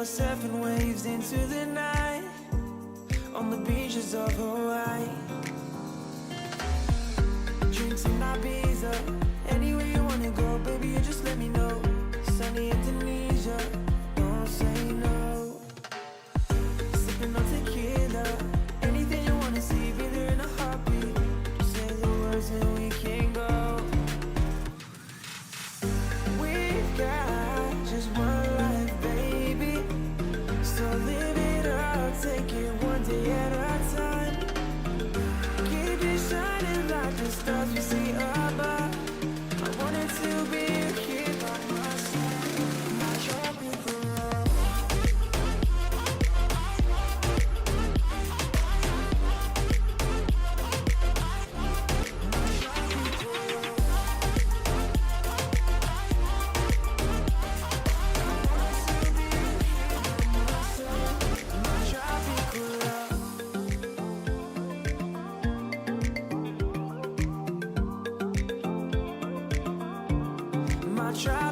are surfing waves into the night on the beaches of Hawaii. Drinks in Ibiza, anywhere you wanna go, baby, you just let me know. Sunny Indonesia, don't say no. Sipping on tequila, anything you wanna see, be there in a heartbeat. Just say the words and we can go. We've got just one life, baby, so live it up, take it one day at a time. Keep it shining like the stars we see above. I wanted to be here by my side, my tropical love. Try